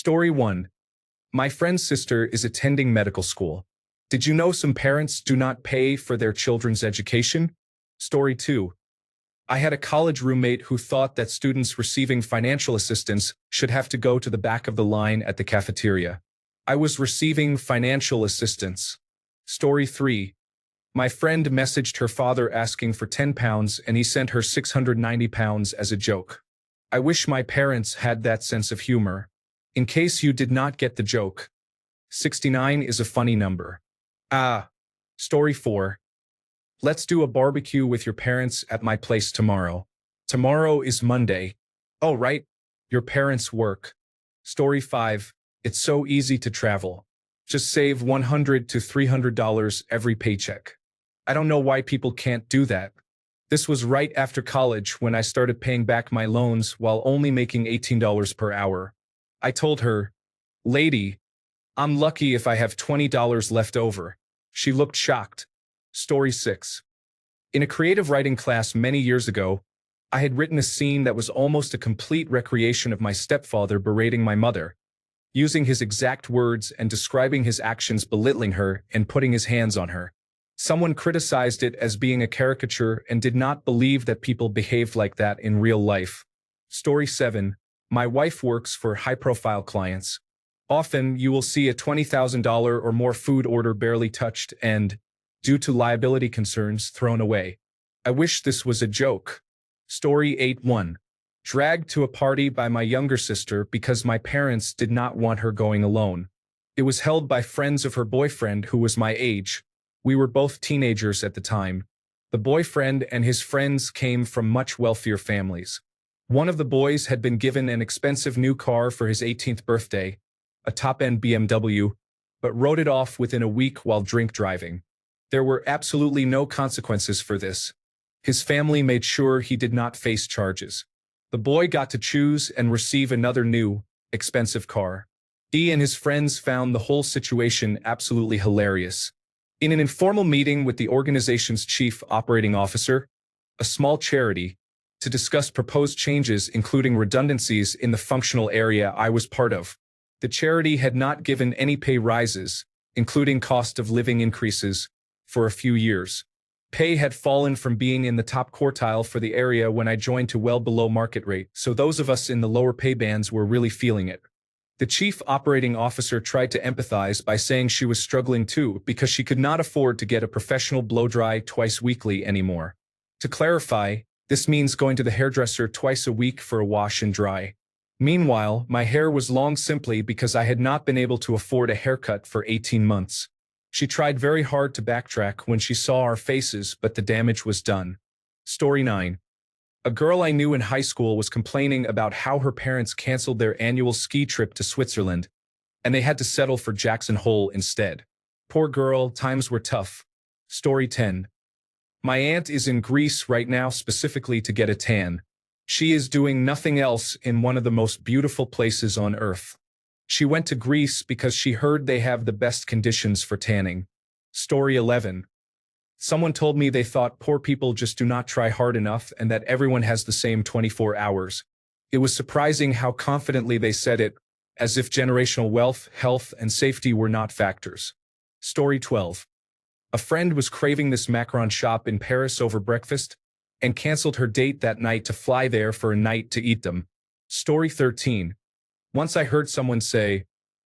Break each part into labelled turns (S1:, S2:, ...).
S1: Story 1. My friend's sister is attending medical school. Did you know some parents do not pay for their children's education? Story 2. I had a college roommate who thought that students receiving financial assistance should have to go to the back of the line at the cafeteria. I was receiving financial assistance. Story 3. My friend messaged her father asking for £10 and he sent her £690 as a joke. I wish my parents had that sense of humor. In case you did not get the joke, 69 is a funny number. Story 4. Let's do a barbecue with your parents at my place tomorrow. Tomorrow is Monday. Oh, right. Your parents work. Story 5. It's so easy to travel. Just save $100 to $300 every paycheck. I don't know why people can't do that. This was right after college when I started paying back my loans while only making $18 per hour. I told her, "Lady, I'm lucky if I have $20 left over." She looked shocked. Story 6. In a creative writing class many years ago, I had written a scene that was almost a complete recreation of my stepfather berating my mother, using his exact words and describing his actions belittling her and putting his hands on her. Someone criticized it as being a caricature and did not believe that people behaved like that in real life. Story 7. My wife works for high-profile clients. Often, you will see a $20,000 or more food order barely touched and, due to liability concerns, thrown away. I wish this was a joke. Story 8-1. Dragged to a party by my younger sister because my parents did not want her going alone. It was held by friends of her boyfriend who was my age. We were both teenagers at the time. The boyfriend and his friends came from much wealthier families. One of the boys had been given an expensive new car for his 18th birthday, a top-end BMW, but wrote it off within a week while drink driving. There were absolutely no consequences for this. His family made sure he did not face charges. The boy got to choose and receive another new, expensive car. He and his friends found the whole situation absolutely hilarious. In an informal meeting with the organization's chief operating officer, a small charity, to discuss proposed changes including redundancies in the functional area I was part of. The charity had not given any pay rises, including cost of living increases, for a few years. Pay had fallen from being in the top quartile for the area when I joined to well below market rate, so those of us in the lower pay bands were really feeling it. The chief operating officer tried to empathize by saying she was struggling too because she could not afford to get a professional blow-dry twice weekly anymore. To clarify, this means going to the hairdresser twice a week for a wash and dry. Meanwhile, my hair was long simply because I had not been able to afford a haircut for 18 months. She tried very hard to backtrack when she saw our faces, but the damage was done. Story 9. A girl I knew in high school was complaining about how her parents canceled their annual ski trip to Switzerland, and they had to settle for Jackson Hole instead. Poor girl, times were tough. Story 10. My aunt is in Greece right now specifically to get a tan. She is doing nothing else in one of the most beautiful places on earth. She went to Greece because she heard they have the best conditions for tanning. Story 11. Someone told me they thought poor people just do not try hard enough and that everyone has the same 24 hours. It was surprising how confidently they said it, as if generational wealth, health, and safety were not factors. Story 12. A friend was craving this macaron shop in Paris over breakfast and canceled her date that night to fly there for a night to eat them. Story 13. Once I heard someone say,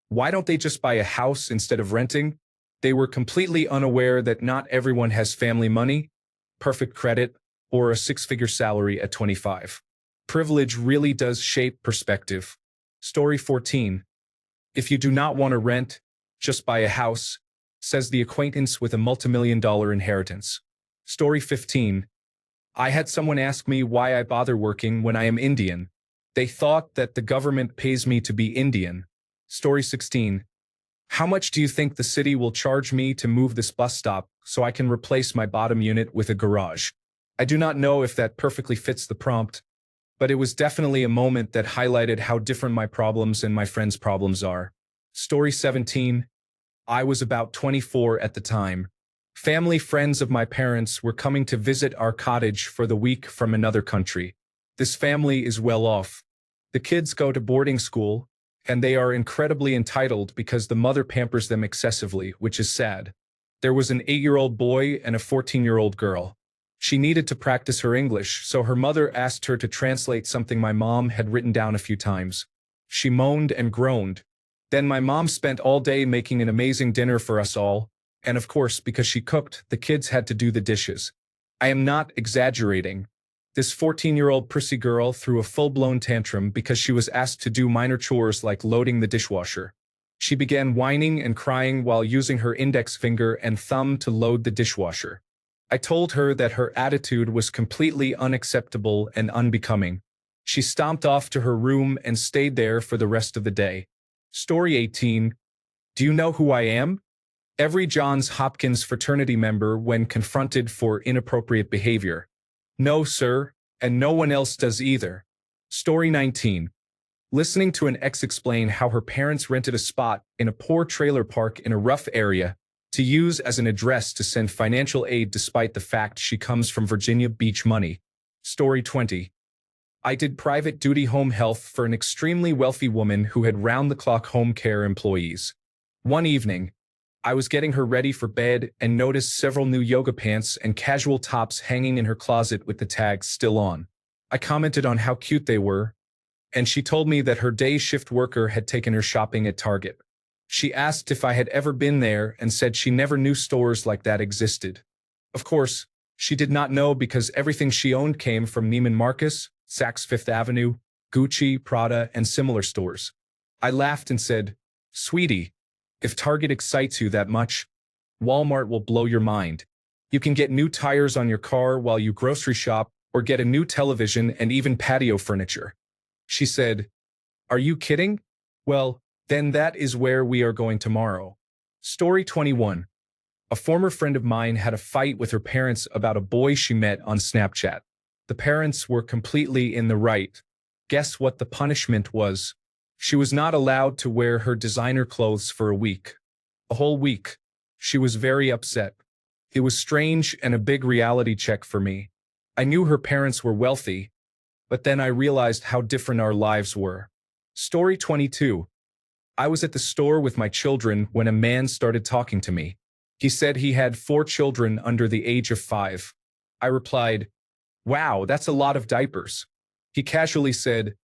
S1: "Why don't they just buy a house instead of renting?" They were completely unaware that not everyone has family money, perfect credit, or a six-figure salary at 25. Privilege really does shape perspective. Story 14. If you do not want to rent, just buy a house, says the acquaintance with a multimillion-dollar inheritance. Story 15. I had someone ask me why I bother working when I am Indian. They thought that the government pays me to be Indian. Story 16. How much do you think the city will charge me to move this bus stop so I can replace my bottom unit with a garage? I do not know if that perfectly fits the prompt, but it was definitely a moment that highlighted how different my problems and my friends' problems are. Story 17. I was about 24 at the time. Family friends of my parents were coming to visit our cottage for the week from another country. This family is well off. The kids go to boarding school, and they are incredibly entitled because the mother pampers them excessively, which is sad. There was an 8-year-old boy and a 14-year-old girl. She needed to practice her English, so her mother asked her to translate something my mom had written down a few times. She moaned and groaned. Then my mom spent all day making an amazing dinner for us all, and of course, because she cooked, the kids had to do the dishes. I am not exaggerating. This 14-year-old prissy girl threw a full-blown tantrum because she was asked to do minor chores like loading the dishwasher. She began whining and crying while using her index finger and thumb to load the dishwasher. I told her that her attitude was completely unacceptable and unbecoming. She stomped off to her room and stayed there for the rest of the day. Story 18. Do you know who I am? Every Johns Hopkins fraternity member when confronted for inappropriate behavior. No, sir, and no one else does either. Story 19. Listening to an ex explain how her parents rented a spot in a poor trailer park in a rough area to use as an address to send financial aid despite the fact she comes from Virginia Beach money. Story 20. I did private duty home health for an extremely wealthy woman who had round-the-clock home care employees. One evening, I was getting her ready for bed and noticed several new yoga pants and casual tops hanging in her closet with the tags still on. I commented on how cute they were, and she told me that her day shift worker had taken her shopping at Target. She asked if I had ever been there and said she never knew stores like that existed. Of course, she did not know because everything she owned came from Neiman Marcus, Saks Fifth Avenue, Gucci, Prada, and similar stores. I laughed and said, "Sweetie, if Target excites you that much, Walmart will blow your mind. You can get new tires on your car while you grocery shop or get a new television and even patio furniture." She said, "Are you kidding? Well, then that is where we are going tomorrow." Story 21. A former friend of mine had a fight with her parents about a boy she met on Snapchat. The parents were completely in the right. Guess what the punishment was? She was not allowed to wear her designer clothes for a week. A whole week. She was very upset. It was strange and a big reality check for me. I knew her parents were wealthy, but then I realized how different our lives were. Story 22. I was at the store with my children when a man started talking to me. He said he had 4 children under the age of 5. I replied, "Wow, that's a lot of diapers." He casually said,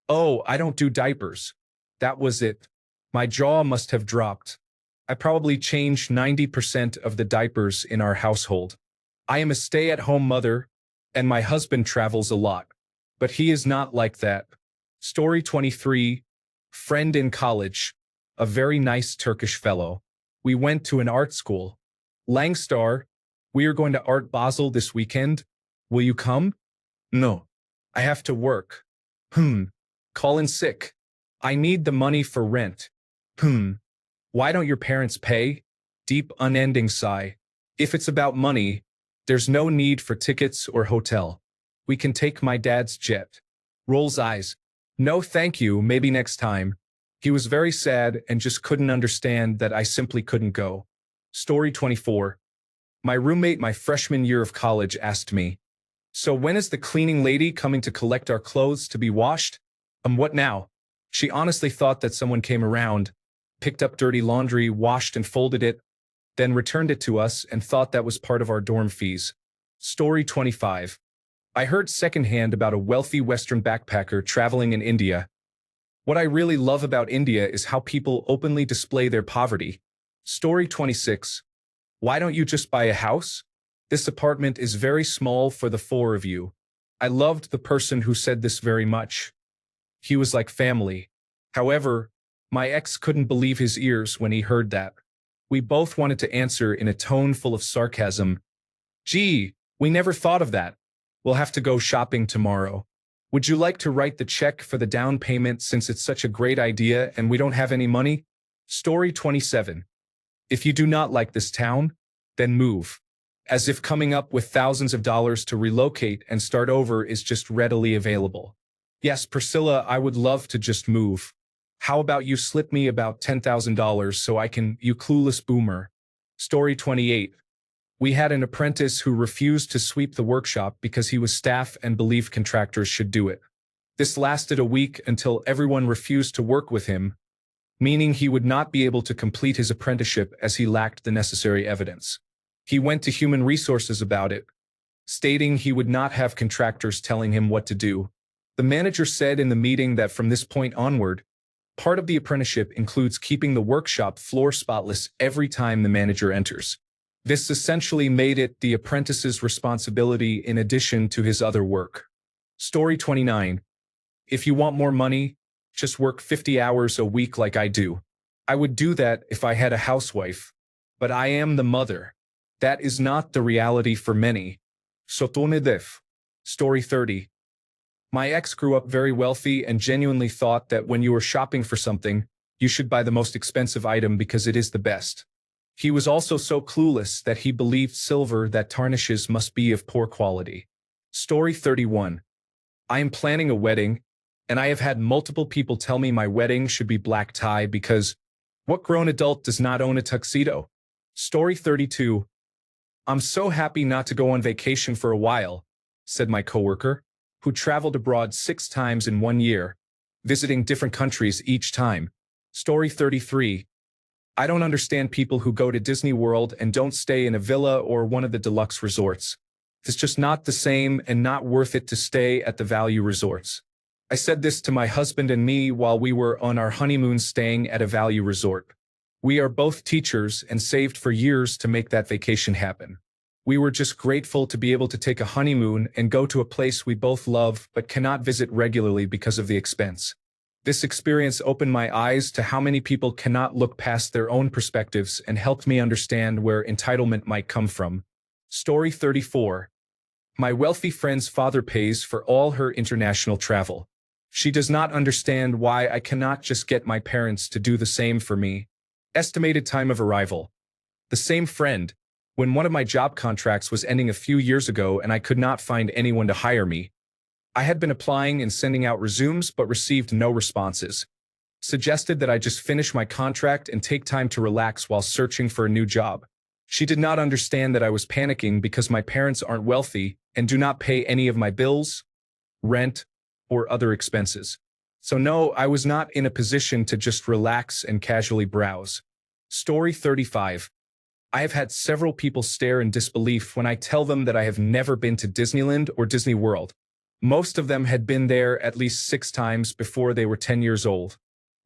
S1: "Oh, I don't do diapers." That was it. My jaw must have dropped. I probably changed 90% of the diapers in our household. I am a stay-at-home mother, and my husband travels a lot. But he is not like that. Story 23. Friend in college. A very nice Turkish fellow. We went to an art school. Langstar, we are going to Art Basel this weekend. Will you come? No. I have to work. Call in sick. I need the money for rent. Why don't your parents pay? Deep unending sigh. If it's about money, there's no need for tickets or hotel. We can take my dad's jet. Rolls eyes. No thank you, maybe next time. He was very sad and just couldn't understand that I simply couldn't go. Story 24. My roommate my freshman year of college asked me, "So when is the cleaning lady coming to collect our clothes to be washed?" What now? She honestly thought that someone came around, picked up dirty laundry, washed and folded it, then returned it to us and thought that was part of our dorm fees. Story 25. I heard secondhand about a wealthy Western backpacker traveling in India. What I really love about India is how people openly display their poverty. Story 26. Why don't you just buy a house? This apartment is very small for the 4 of you. I loved the person who said this very much. He was like family. However, my ex couldn't believe his ears when he heard that. We both wanted to answer in a tone full of sarcasm. "Gee, we never thought of that. We'll have to go shopping tomorrow. Would you like to write the check for the down payment since it's such a great idea and we don't have any money?" Story 27. If you do not like this town, then move. As if coming up with thousands of dollars to relocate and start over is just readily available. Yes, Priscilla, I would love to just move. How about you slip me about $10,000 so I can, you clueless boomer. Story 28. We had an apprentice who refused to sweep the workshop because he was staff and believed contractors should do it. This lasted a week until everyone refused to work with him, meaning he would not be able to complete his apprenticeship as he lacked the necessary evidence. He went to human resources about it, stating he would not have contractors telling him what to do. The manager said in the meeting that from this point onward, part of the apprenticeship includes keeping the workshop floor spotless every time the manager enters. This essentially made it the apprentice's responsibility in addition to his other work. Story 29. If you want more money, just work 50 hours a week like I do. I would do that if I had a housewife, but I am the mother. That is not the reality for many. Story 30. My ex grew up very wealthy and genuinely thought that when you were shopping for something, you should buy the most expensive item because it is the best. He was also so clueless that he believed silver that tarnishes must be of poor quality. Story 31. I am planning a wedding, and I have had multiple people tell me my wedding should be black tie because what grown adult does not own a tuxedo? Story 32. I'm so happy not to go on vacation for a while, said my coworker, who traveled abroad 6 times in 1 year, visiting different countries each time. Story 33. I don't understand people who go to Disney World and don't stay in a villa or one of the deluxe resorts. It's just not the same and not worth it to stay at the value resorts. I said this to my husband and me while we were on our honeymoon staying at a value resort. We are both teachers and saved for years to make that vacation happen. We were just grateful to be able to take a honeymoon and go to a place we both love but cannot visit regularly because of the expense. This experience opened my eyes to how many people cannot look past their own perspectives and helped me understand where entitlement might come from. Story 34. My wealthy friend's father pays for all her international travel. She does not understand why I cannot just get my parents to do the same for me. Estimated time of arrival. The same friend, when one of my job contracts was ending a few years ago and I could not find anyone to hire me. I had been applying and sending out resumes but received no responses. Suggested that I just finish my contract and take time to relax while searching for a new job. She did not understand that I was panicking because my parents aren't wealthy and do not pay any of my bills, rent, or other expenses. So no, I was not in a position to just relax and casually browse. Story 35. I have had several people stare in disbelief when I tell them that I have never been to Disneyland or Disney World. Most of them had been there at least 6 times before they were 10 years old.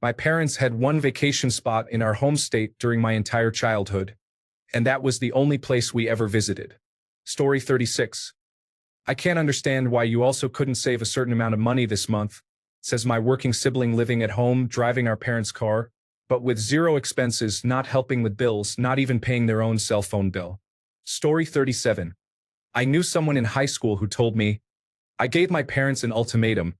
S1: My parents had one vacation spot in our home state during my entire childhood, and that was the only place we ever visited. Story 36. I can't understand why you also couldn't save a certain amount of money this month, says my working sibling living at home, driving our parents' car, but with zero expenses, not helping with bills, not even paying their own cell phone bill. Story 37. I knew someone in high school who told me, I gave my parents an ultimatum.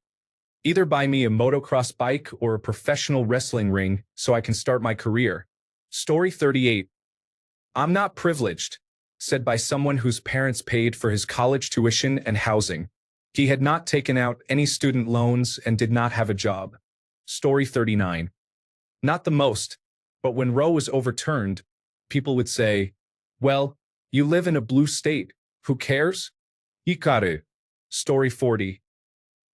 S1: Either buy me a motocross bike or a professional wrestling ring so I can start my career. Story 38. I'm not privileged, said by someone whose parents paid for his college tuition and housing. He had not taken out any student loans and did not have a job. Story 39. Not the most, but when Roe was overturned, people would say, well, you live in a blue state. Who cares? Ikaru. Story 40.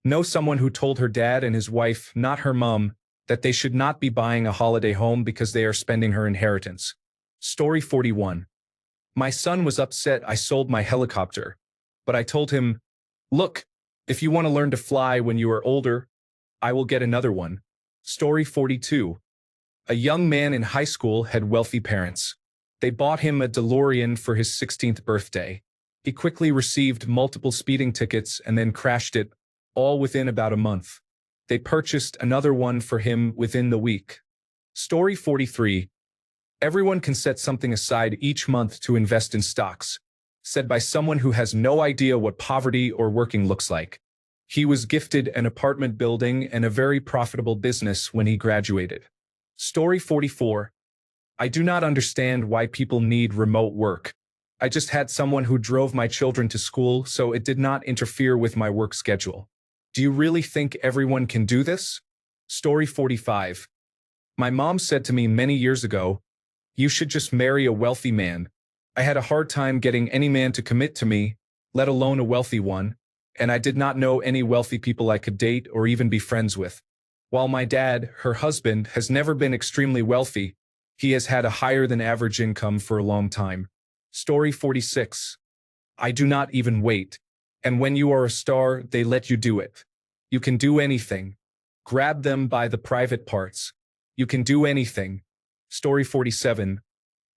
S1: Know someone who told her dad and his wife, not her mom, that they should not be buying a holiday home because they are spending her inheritance. Story 41. My son was upset I sold my helicopter, but I told him, look, if you want to learn to fly when you are older, I will get another one. Story 42. A young man in high school had wealthy parents. They bought him a DeLorean for his 16th birthday. He quickly received multiple speeding tickets and then crashed it, all within about a month. They purchased another one for him within the week. Story 43. Everyone can set something aside each month to invest in stocks, said by someone who has no idea what poverty or working looks like. He was gifted an apartment building and a very profitable business when he graduated. Story 44. I do not understand why people need remote work. I just had someone who drove my children to school, so it did not interfere with my work schedule. Do you really think everyone can do this? Story 45. My mom said to me many years ago, you should just marry a wealthy man. I had a hard time getting any man to commit to me, let alone a wealthy one. and I did not know any wealthy people I could date or even be friends with. While my dad, her husband, has never been extremely wealthy, he has had a higher than average income for a long time. Story 46. I do not even wait. And when you are a star, they let you do it. You can do anything. Grab them by the private parts. You can do anything. Story 47.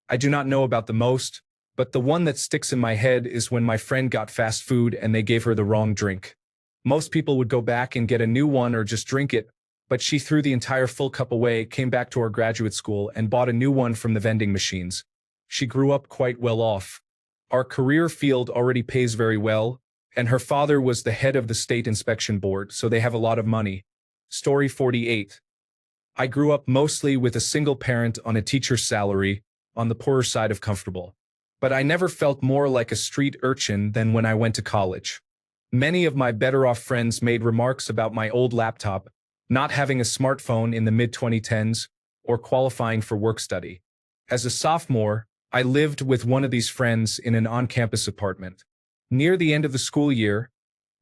S1: I do not know about the most, but the one that sticks in my head is when my friend got fast food and they gave her the wrong drink. Most people would go back and get a new one or just drink it, but she threw the entire full cup away, came back to our graduate school, and bought a new one from the vending machines. She grew up quite well off. Our career field already pays very well, and her father was the head of the state inspection board, so they have a lot of money. Story 48. I grew up mostly with a single parent on a teacher's salary, on the poorer side of comfortable. But I never felt more like a street urchin than when I went to college. Many of my better-off friends made remarks about my old laptop, not having a smartphone in the mid-2010s, or qualifying for work study. As a sophomore, I lived with one of these friends in an on-campus apartment. Near the end of the school year,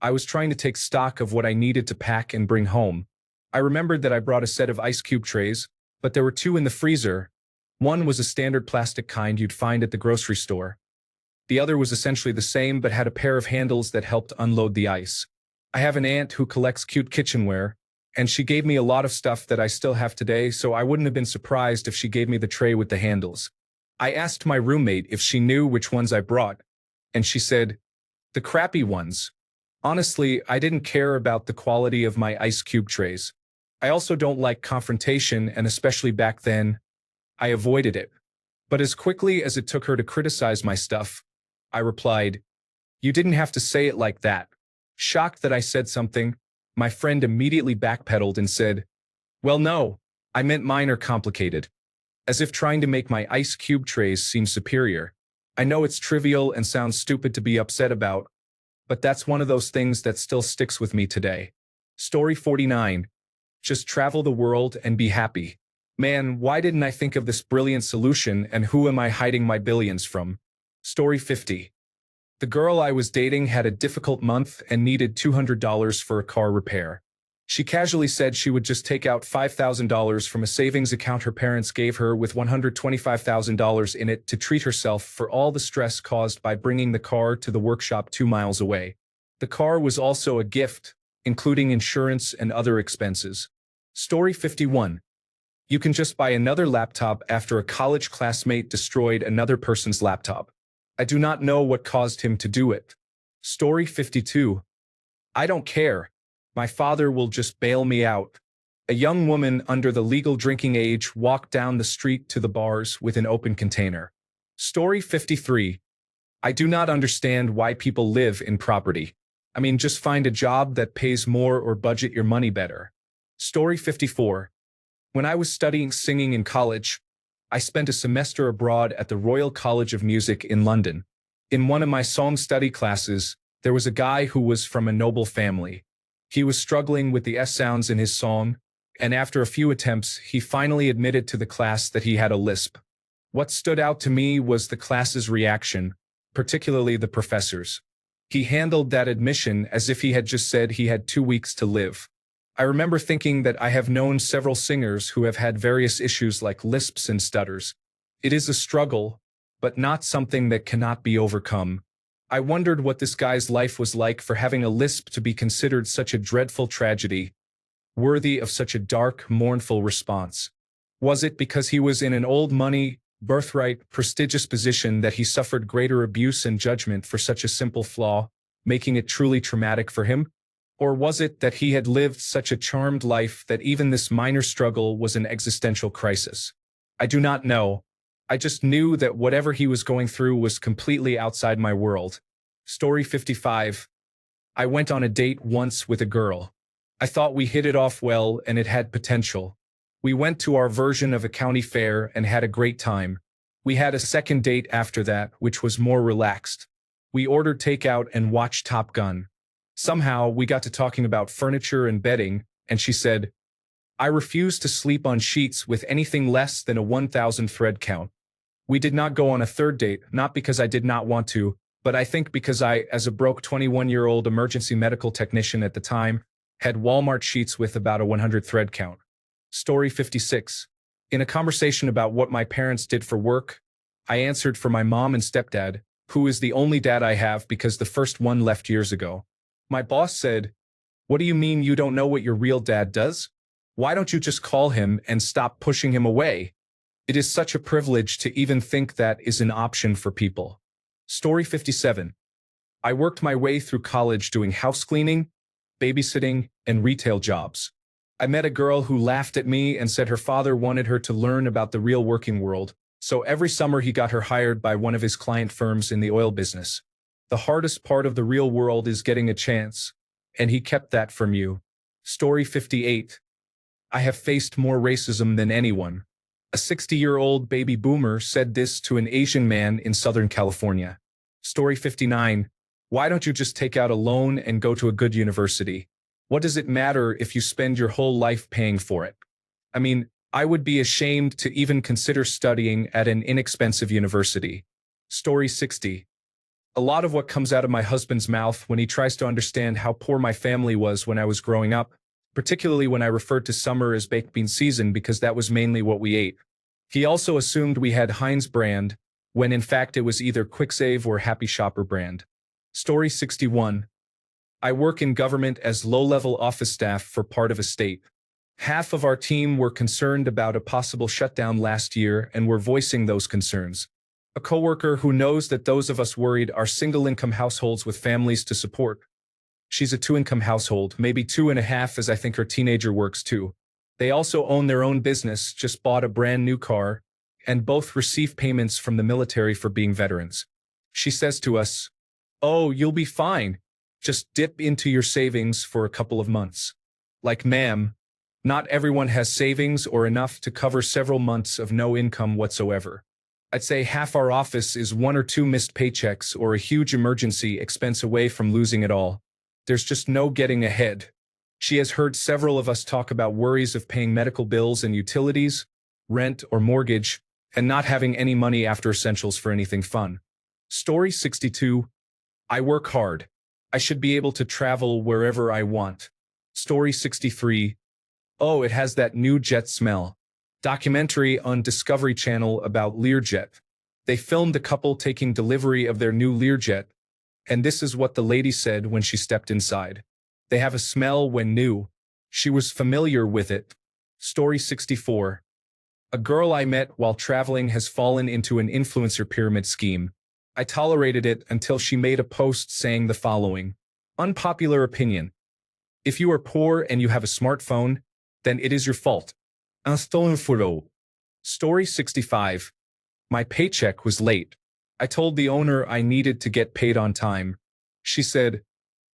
S1: I was trying to take stock of what I needed to pack and bring home. I remembered that I brought a set of ice cube trays, but there were two in the freezer. One was a standard plastic kind you'd find at the grocery store. The other was essentially the same but had a pair of handles that helped unload the ice. I have an aunt who collects cute kitchenware, and she gave me a lot of stuff that I still have today, so I wouldn't have been surprised if she gave me the tray with the handles. I asked my roommate if she knew which ones I brought, and she said, "The crappy ones." Honestly, I didn't care about the quality of my ice cube trays. I also don't like confrontation, and especially back then, I avoided it. But as quickly as it took her to criticize my stuff, I replied, "You didn't have to say it like that." Shocked that I said something, my friend immediately backpedaled and said, "Well, no, I meant mine are complicated." As if trying to make my ice cube trays seem superior. I know it's trivial and sounds stupid to be upset about, but that's one of those things that still sticks with me today. Story 49. Just travel the world and be happy. Man, why didn't I think of this brilliant solution, and who am I hiding my billions from? Story 50. The girl I was dating had a difficult month and needed $200 for a car repair. She casually said she would just take out $5,000 from a savings account her parents gave her with $125,000 in it to treat herself for all the stress caused by bringing the car to the workshop 2 miles away. The car was also a gift, including insurance and other expenses. Story 51. You can just buy another laptop after a college classmate destroyed another person's laptop. I do not know what caused him to do it. Story 52. I don't care. My father will just bail me out. A young woman under the legal drinking age walked down the street to the bars with an open container. Story 53. I do not understand why people live in property. I mean, just find a job that pays more or budget your money better. Story 54. When I was studying singing in college, I spent a semester abroad at the Royal College of Music in London. In one of my song study classes, there was a guy who was from a noble family. He was struggling with the S sounds in his song, and after a few attempts, he finally admitted to the class that he had a lisp. What stood out to me was the class's reaction, particularly the professor's. He handled that admission as if he had just said he had 2 weeks to live. I remember thinking that I have known several singers who have had various issues like lisps and stutters. It is a struggle, but not something that cannot be overcome. I wondered what this guy's life was like for having a lisp to be considered such a dreadful tragedy, worthy of such a dark, mournful response. Was it because he was in an old money, birthright, prestigious position that he suffered greater abuse and judgment for such a simple flaw, making it truly traumatic for him? Or was it that he had lived such a charmed life that even this minor struggle was an existential crisis? I do not know. I just knew that whatever he was going through was completely outside my world. Story 55. I went on a date once with a girl. I thought we hit it off well and it had potential. We went to our version of a county fair and had a great time. We had a second date after that, which was more relaxed. We ordered takeout and watched Top Gun. Somehow, we got to talking about furniture and bedding, and she said, "I refuse to sleep on sheets with anything less than a 1,000 thread count." We did not go on a third date, not because I did not want to, But I think because I, as a broke 21-year-old emergency medical technician at the time, had Walmart sheets with about a 100 thread count. Story 56. In a conversation about what my parents did for work, I answered for my mom and stepdad, who is the only dad I have because the first one left years ago. My boss said, "What do you mean you don't know what your real dad does? Why don't you just call him and stop pushing him away? It is such a privilege to even think that is an option for people." Story 57. I worked my way through college doing house cleaning, babysitting, and retail jobs. I met a girl who laughed at me and said her father wanted her to learn about the real working world, so every summer he got her hired by one of his client firms in the oil business. The hardest part of the real world is getting a chance, and he kept that from you. Story 58. I have faced more racism than anyone. A 60-year-old baby boomer said this to an Asian man in Southern California. Story 59. Why don't you just take out a loan and go to a good university? What does it matter if you spend your whole life paying for it? I mean, I would be ashamed to even consider studying at an inexpensive university. Story 60. A lot of what comes out of my husband's mouth when he tries to understand how poor my family was when I was growing up, particularly when I referred to summer as baked bean season because that was mainly what we ate. He also assumed we had Heinz brand, when in fact it was either QuickSave or Happy Shopper brand. Story 61. I work in government as low-level office staff for part of a state. Half of our team were concerned about a possible shutdown last year and were voicing those concerns. A coworker who knows that those of us worried are single-income households with families to support. She's a two-income household, maybe 2.5 as I think her teenager works too. They also own their own business, just bought a brand new car, and both receive payments from the military for being veterans. She says to us, "Oh, you'll be fine. Just dip into your savings for a couple of months." Like, ma'am, not everyone has savings or enough to cover several months of no income whatsoever. I'd say half our office is 1 or 2 missed paychecks or a huge emergency expense away from losing it all. There's just no getting ahead. She has heard several of us talk about worries of paying medical bills and utilities, rent or mortgage, and not having any money after essentials for anything fun. Story 62. I work hard. I should be able to travel wherever I want. Story 63. Oh, it has that new jet smell. Documentary on Discovery Channel about Learjet. They filmed a couple taking delivery of their new Learjet, and this is what the lady said when she stepped inside. They have a smell when new. She was familiar with it. Story 64. A girl I met while traveling has fallen into an influencer pyramid scheme. I tolerated it until she made a post saying the following. Unpopular opinion. If you are poor and you have a smartphone, then it is your fault. Un stolen photo. Story 65. My paycheck was late. I told the owner I needed to get paid on time. She said,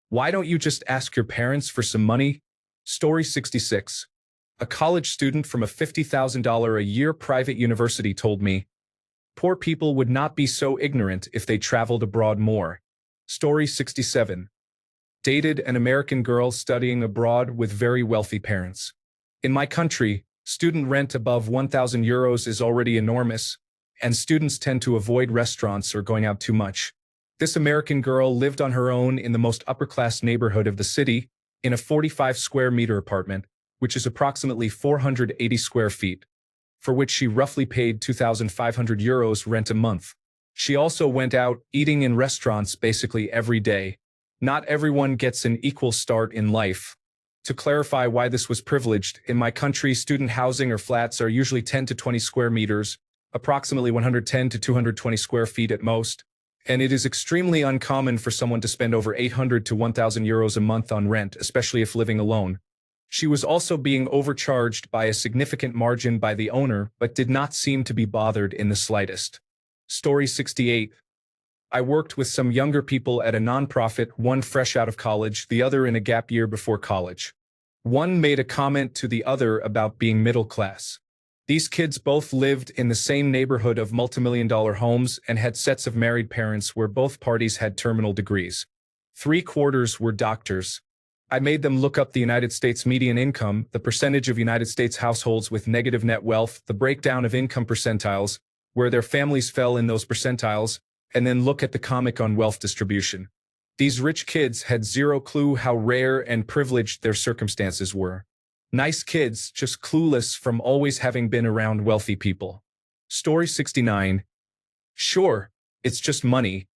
S1: "Why don't you just ask your parents for some money?" Story 66. A college student from a $50,000 a year private university told me, "Poor people would not be so ignorant if they traveled abroad more." Story 67. Dated an American girl studying abroad with very wealthy parents. In my country, student rent above 1,000 euros is already enormous, and students tend to avoid restaurants or going out too much. This American girl lived on her own in the most upper-class neighborhood of the city, in a 45-square-meter apartment, which is approximately 480 square feet, for which she roughly paid 2,500 euros rent a month. She also went out eating in restaurants basically every day. Not everyone gets an equal start in life. To clarify why this was privileged, in my country, student housing or flats are usually 10 to 20 square meters, approximately 110 to 220 square feet at most, and it is extremely uncommon for someone to spend over 800 to 1,000 euros a month on rent, especially if living alone. She was also being overcharged by a significant margin by the owner, but did not seem to be bothered in the slightest. Story 68. I worked with some younger people at a nonprofit, one fresh out of college, the other in a gap year before college. One made a comment to the other about being middle class. These kids both lived in the same neighborhood of multimillion-dollar homes and had sets of married parents where both parties had terminal degrees. 3/4 were doctors. I made them look up the United States median income, the percentage of United States households with negative net wealth, the breakdown of income percentiles, where their families fell in those percentiles, And then look at the comic on wealth distribution. These rich kids had zero clue how rare and privileged their circumstances were. Nice kids, just clueless from always having been around wealthy people. Story 69. Sure, it's just money,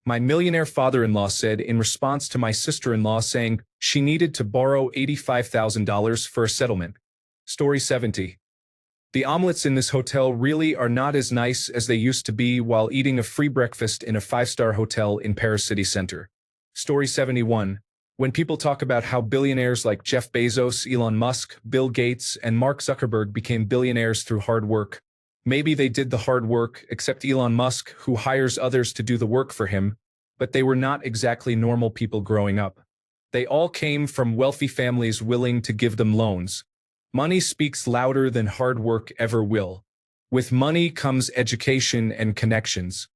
S1: my millionaire father-in-law said in response to my sister-in-law saying she needed to borrow $85,000 for a settlement. Story 70. The omelets in this hotel really are not as nice as they used to be while eating a free breakfast in a five-star hotel in Paris city center. Story 71. When people talk about how billionaires like Jeff Bezos, Elon Musk, Bill Gates, and Mark Zuckerberg became billionaires through hard work, maybe they did the hard work, except Elon Musk, who hires others to do the work for him, but they were not exactly normal people growing up. They all came from wealthy families willing to give them loans. Money speaks louder than hard work ever will. With money comes education and connections.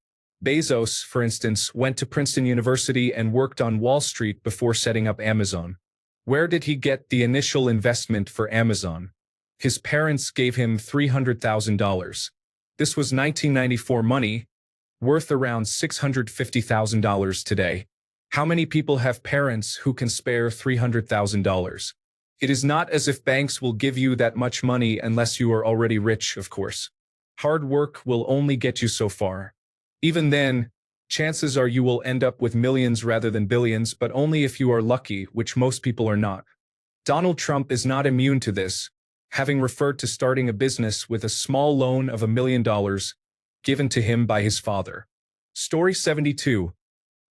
S1: Bezos, for instance, went to Princeton University and worked on Wall Street before setting up Amazon. Where did he get the initial investment for Amazon? His parents gave him $300,000. This was 1994 money, worth around $650,000 today. How many people have parents who can spare $300,000? It is not as if banks will give you that much money unless you are already rich, of course. Hard work will only get you so far. Even then, chances are you will end up with millions rather than billions, but only if you are lucky, which most people are not. Donald Trump is not immune to this, having referred to starting a business with a small loan of $1 million given to him by his father. Story 72.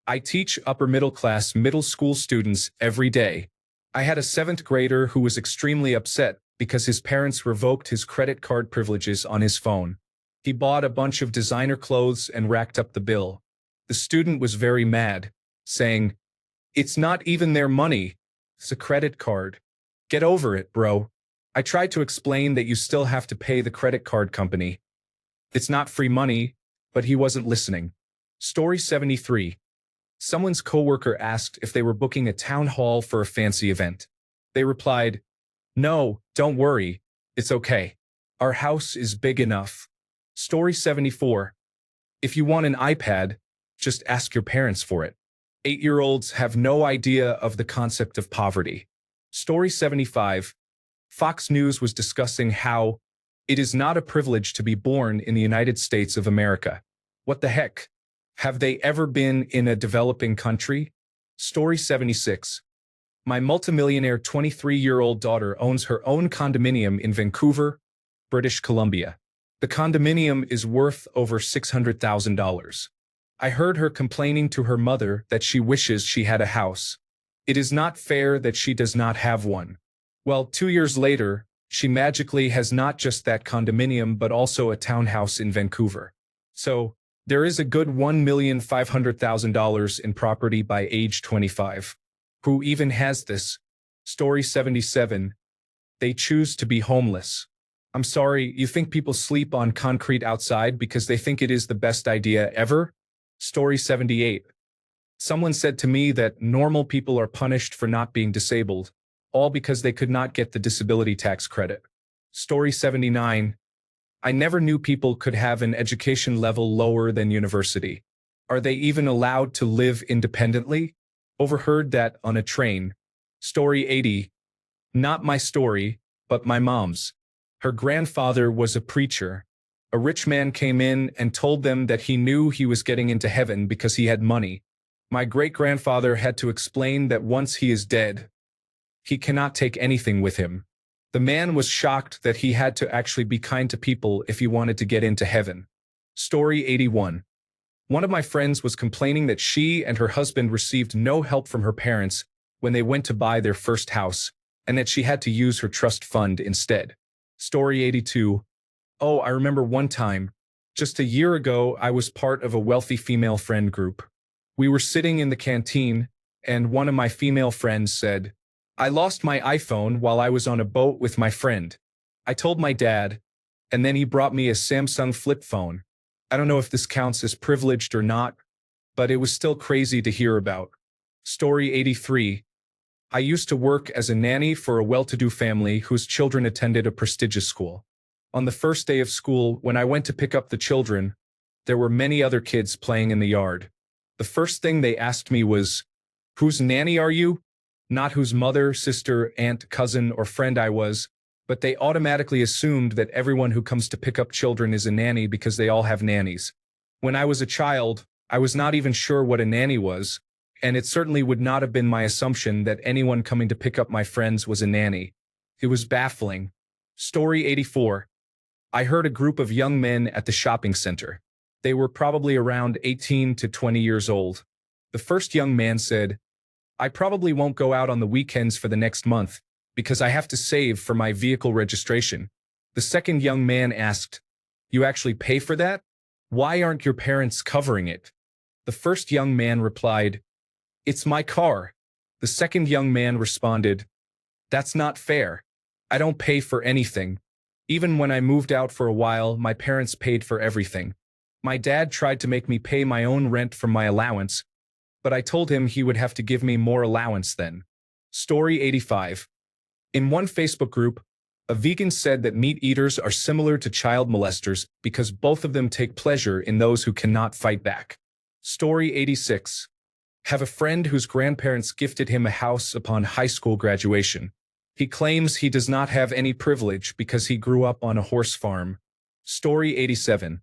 S1: I teach upper middle school students every day. I had a 7th grader who was extremely upset because his parents revoked his credit card privileges on his phone. He bought a bunch of designer clothes and racked up the bill. The student was very mad, saying, "It's not even their money. It's a credit card. Get over it, bro." I tried to explain that you still have to pay the credit card company. It's not free money, but he wasn't listening. Story 73. Someone's coworker asked if they were booking a town hall for a fancy event. They replied, "No, don't worry. It's okay. Our house is big enough." Story 74. If you want an iPad, just ask your parents for it. 8-year-olds have no idea of the concept of poverty. Story 75. Fox News was discussing how it is not a privilege to be born in the United States of America. What the heck? Have they ever been in a developing country? Story 76. My multimillionaire 23-year-old daughter owns her own condominium in Vancouver, British Columbia. The condominium is worth over $600,000. I heard her complaining to her mother that she wishes she had a house. It is not fair that she does not have one. Well, 2 years later, she magically has not just that condominium but also a townhouse in Vancouver. So, there is a good $1,500,000 in property by age 25. Who even has this? Story 77. They choose to be homeless. I'm sorry, you think people sleep on concrete outside because they think it is the best idea ever? Story 78. Someone said to me that normal people are punished for not being disabled, all because they could not get the disability tax credit. Story 79. I never knew people could have an education level lower than university. Are they even allowed to live independently? Overheard that on a train. Story 80. Not my story, but my mom's. Her grandfather was a preacher. A rich man came in and told them that he knew he was getting into heaven because he had money. My great-grandfather had to explain that once he is dead, he cannot take anything with him. The man was shocked that he had to actually be kind to people if he wanted to get into heaven. Story 81. One of my friends was complaining that she and her husband received no help from her parents when they went to buy their first house, and that she had to use her trust fund instead. Story 82. Oh, I remember one time, just a year ago, I was part of a wealthy female friend group. We were sitting in the canteen, and one of my female friends said, "I lost my iPhone while I was on a boat with my friend. I told my dad, and then he brought me a Samsung flip phone. I don't know if this counts as privileged or not, but it was still crazy to hear about." Story 83. I used to work as a nanny for a well-to-do family whose children attended a prestigious school. On the first day of school, when I went to pick up the children, There were many other kids playing in the yard. The first thing they asked me was, "Whose nanny are you?" Not whose mother, sister, aunt, cousin, or friend I was, but they automatically assumed that everyone who comes to pick up children is a nanny because they all have nannies. When I was a child, I was not even sure what a nanny was, and it certainly would not have been my assumption that anyone coming to pick up my friends was a nanny. It was baffling. Story 84. I heard a group of young men at the shopping center. They were probably around 18 to 20 years old. The first young man said, "I probably won't go out on the weekends for the next month because I have to save for my vehicle registration." The second young man asked, "You actually pay for that? Why aren't your parents covering it?" The first young man replied, "It's my car." The second young man responded, "That's not fair. I don't pay for anything. Even when I moved out for a while, my parents paid for everything. My dad tried to make me pay my own rent from my allowance, but I told him he would have to give me more allowance then." Story 85. In one Facebook group, a vegan said that meat eaters are similar to child molesters because both of them take pleasure in those who cannot fight back. Story 86. Have a friend whose grandparents gifted him a house upon high school graduation. He claims he does not have any privilege because he grew up on a horse farm. Story 87.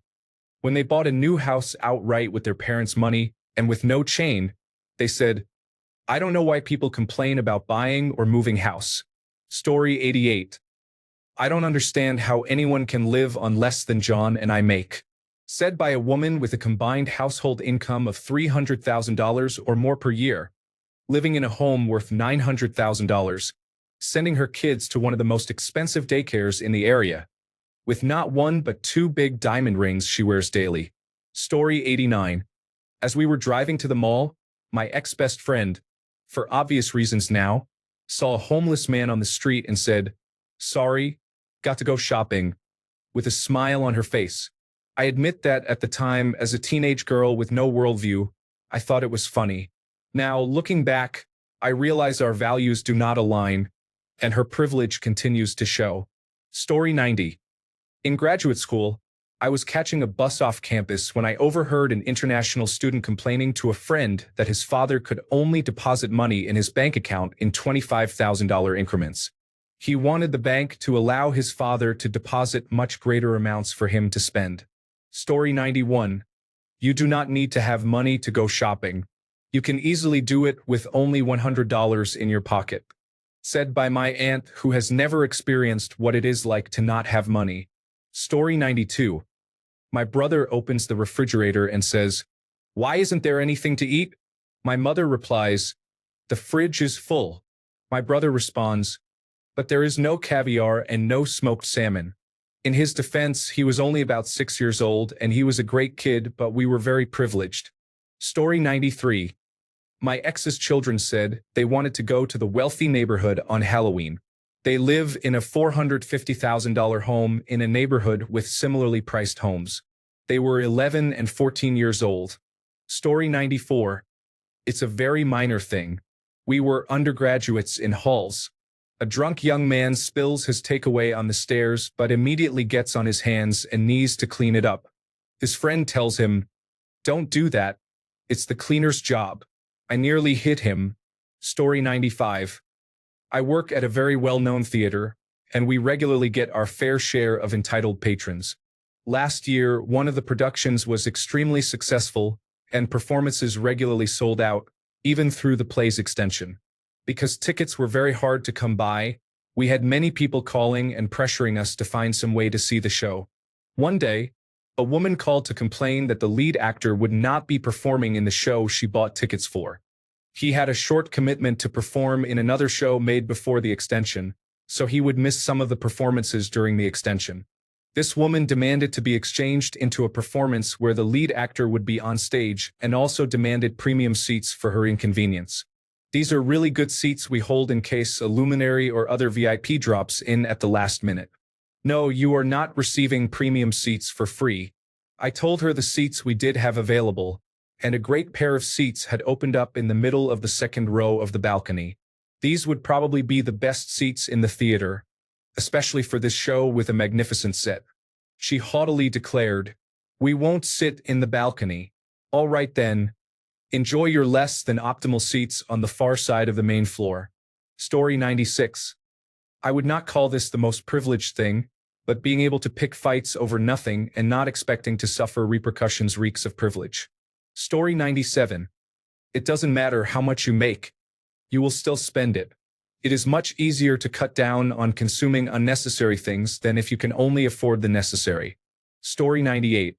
S1: When they bought a new house outright with their parents' money and with no chain, they said, "I don't know why people complain about buying or moving house." Story 88. I don't understand how anyone can live on less than John and I make. Said by a woman with a combined household income of $300,000 or more per year, living in a home worth $900,000, sending her kids to one of the most expensive daycares in the area, with not one but two big diamond rings she wears daily. Story 89. As we were driving to the mall, my ex-best friend, for obvious reasons now, saw a homeless man on the street and said, "Sorry, got to go shopping," with a smile on her face. I admit that at the time, as a teenage girl with no worldview, I thought it was funny. Now, looking back, I realize our values do not align, and her privilege continues to show. Story 90. In graduate school, I was catching a bus off campus when I overheard an international student complaining to a friend that his father could only deposit money in his bank account in $25,000 increments. He wanted the bank to allow his father to deposit much greater amounts for him to spend. Story 91. You do not need to have money to go shopping. You can easily do it with only $100 in your pocket. Said by my aunt who has never experienced what it is like to not have money. Story 92. My brother opens the refrigerator and says, "Why isn't there anything to eat?" My mother replies, "The fridge is full." My brother responds, "But there is no caviar and no smoked salmon." In his defense, he was only about 6 years old and he was a great kid, but we were very privileged. Story 93. My ex's children said they wanted to go to the wealthy neighborhood on Halloween. They live in a $450,000 home in a neighborhood with similarly priced homes. They were 11 and 14 years old. Story 94. It's a very minor thing. We were undergraduates in halls. A drunk young man spills his takeaway on the stairs but immediately gets on his hands and knees to clean it up. His friend tells him, "Don't do that. It's the cleaner's job." I nearly hit him. Story 95. I work at a very well-known theater, and we regularly get our fair share of entitled patrons. Last year, one of the productions was extremely successful, and performances regularly sold out, even through the play's extension. Because tickets were very hard to come by, we had many people calling and pressuring us to find some way to see the show. One day, a woman called to complain that the lead actor would not be performing in the show she bought tickets for. He had a short commitment to perform in another show made before the extension, so he would miss some of the performances during the extension. This woman demanded to be exchanged into a performance where the lead actor would be on stage and also demanded premium seats for her inconvenience. These are really good seats we hold in case a luminary or other VIP drops in at the last minute. No, you are not receiving premium seats for free. I told her the seats we did have available, and a great pair of seats had opened up in the middle of the second row of the balcony. These would probably be the best seats in the theater, especially for this show with a magnificent set. She haughtily declared, We won't sit in the balcony. All right then. Enjoy your less than optimal seats on the far side of the main floor. Story 96. I would not call this the most privileged thing, but being able to pick fights over nothing and not expecting to suffer repercussions reeks of privilege. Story 97. It doesn't matter how much you make. You will still spend it. It is much easier to cut down on consuming unnecessary things than if you can only afford the necessary. Story 98.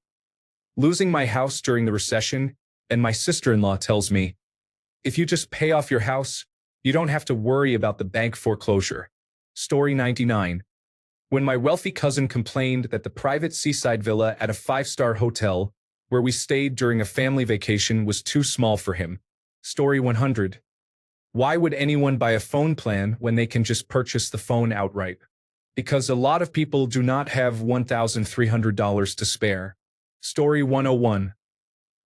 S1: Losing my house during the recession, and my sister-in-law tells me, if you just pay off your house, you don't have to worry about the bank foreclosure. Story 99. When my wealthy cousin complained that the private seaside villa at a 5-star hotel, where we stayed during a family vacation, was too small for him. Story 100. Why would anyone buy a phone plan when they can just purchase the phone outright? Because a lot of people do not have $1,300 to spare. Story 101.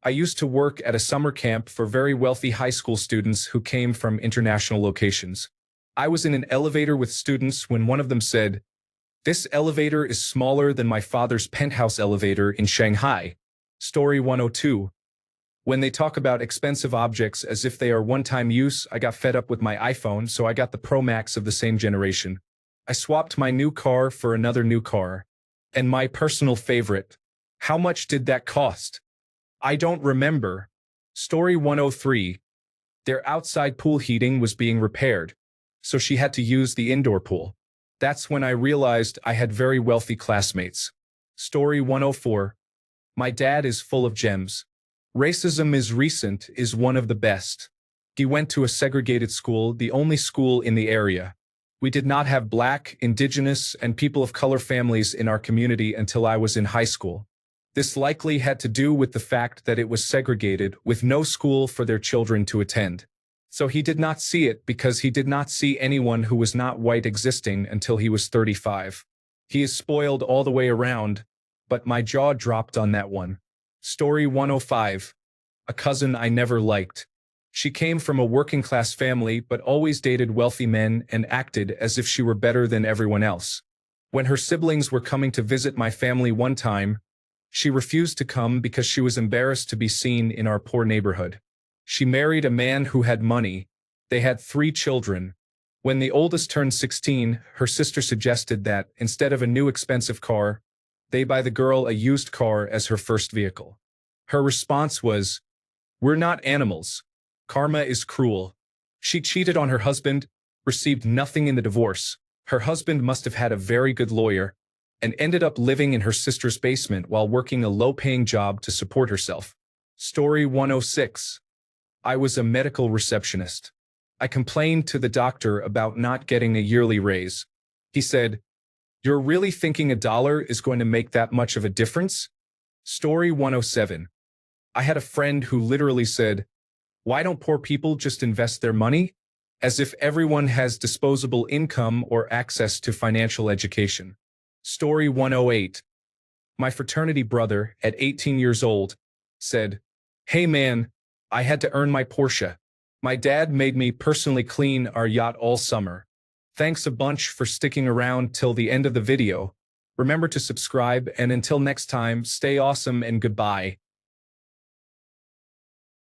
S1: I used to work at a summer camp for very wealthy high school students who came from international locations. I was in an elevator with students when one of them said, "This elevator is smaller than my father's penthouse elevator in Shanghai." Story 102. When they talk about expensive objects as if they are one-time use, I got fed up with my iPhone, so I got the Pro Max of the same generation. I swapped my new car for another new car. And my personal favorite. How much did that cost? I don't remember. Story 103. Their outside pool heating was being repaired, so she had to use the indoor pool. That's when I realized I had very wealthy classmates. Story 104. My dad is full of gems. Racism is recent is one of the best. He went to a segregated school, the only school in the area. We did not have Black, Indigenous, and people of color families in our community until I was in high school. This likely had to do with the fact that it was segregated, with no school for their children to attend. So he did not see it because he did not see anyone who was not white existing until he was 35. He is spoiled all the way around, but my jaw dropped on that one. Story 105. A cousin I never liked. She came from a working-class family but always dated wealthy men and acted as if she were better than everyone else. When her siblings were coming to visit my family one time, she refused to come because she was embarrassed to be seen in our poor neighborhood. She married a man who had money. They had 3 children. When the oldest turned 16, her sister suggested that, instead of a new expensive car, they buy the girl a used car as her first vehicle. Her response was, "We're not animals. Karma is cruel." She cheated on her husband, received nothing in the divorce. Her husband must have had a very good lawyer, and ended up living in her sister's basement while working a low-paying job to support herself. Story 106. I was a medical receptionist. I complained to the doctor about not getting a yearly raise. He said, "You're really thinking $1 is going to make that much of a difference?" Story 107. I had a friend who literally said, "Why don't poor people just invest their money?" As if everyone has disposable income or access to financial education. Story 108. My fraternity brother, at 18 years old, said, "Hey man, I had to earn my Porsche. My dad made me personally clean our yacht all summer. Thanks a bunch for sticking around till the end of the video. Remember to subscribe, and until next time, stay awesome and goodbye."